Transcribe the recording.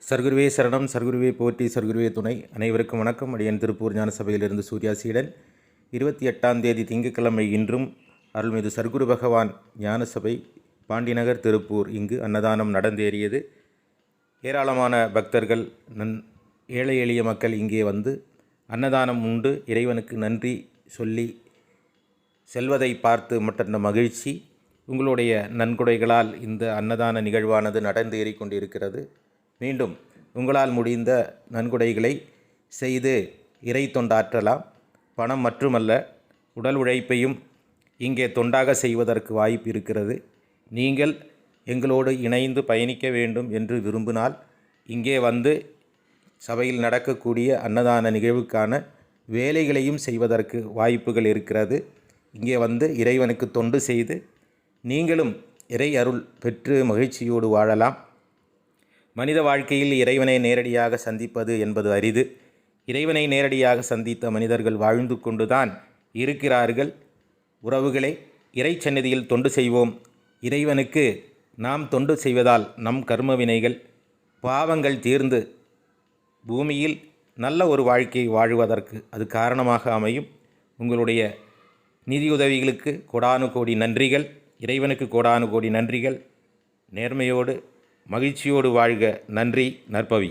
சர்க்குருவே சரணம், சர்க்குருவே போற்றி, சர்க்குருவே துணை. அனைவருக்கும் வணக்கம். அடியன் திருப்பூர் ஞான சபையிலிருந்து சூர்யா சீடன். 28ஆம் தேதி திங்கட்கிழமை இன்றும் அருள்மிகு சர்க்குரு பகவான் ஞான சபை பாண்டிநகர் திருப்பூர் இங்கு அன்னதானம் நடந்தேறியது. ஏராளமான பக்தர்கள், ஏழை எளிய மக்கள் இங்கே வந்து அன்னதானம் உண்டு இறைவனுக்கு நன்றி சொல்லி செல்வதை பார்த்து மற்ற மகிழ்ச்சி. உங்களுடைய நன்கொடைகளால் இந்த அன்னதான நிகழ்வானது நடந்தேறி கொண்டிருக்கிறது. மீண்டும் உங்களால் முடிந்த நன்கொடைகளை செய்து இறை தொண்டாற்றலாம். பணம் மட்டுமல்ல, உடல் உழைப்பையும் இங்கே தொண்டாக செய்வதற்கு வாய்ப்பு இருக்கிறது. நீங்கள் எங்களோடு இணைந்து பயணிக்க வேண்டும் என்று விரும்பினால் இங்கே வந்து சபையில் நடக்கக்கூடிய அன்னதான நிகழ்வுக்கான வேலைகளையும் செய்வதற்கு வாய்ப்புகள் இருக்கிறது. இங்கே வந்து இறைவனுக்கு தொண்டு செய்து நீங்களும் இறை அருள் பெற்று மகிழ்ச்சியோடு வாழலாம். மனித வாழ்க்கையில் இறைவனை நேரடியாக சந்திப்பது என்பது அரிது. இறைவனை நேரடியாக சந்தித்த மனிதர்கள் வாழ்ந்து கொண்டுதான் இருக்கிறார்கள். உறவுகளே, இறை சந்நிதியில் தொண்டு செய்வோம். இறைவனுக்கு நாம் தொண்டு செய்வதால் நம் கர்ம வினைகள், பாவங்கள் தீர்ந்து பூமியில் நல்ல ஒரு வாழ்க்கை வாழ்வதற்கு அது காரணமாக அமையும். உங்களுடைய நிதியுதவிகளுக்கு கோடானு கோடி நன்றிகள். இறைவனுக்கு கோடானு கோடி நன்றிகள். நேர்மையோடு மகிழ்ச்சியோடு வாழ்க. நன்றி. நற்பவி.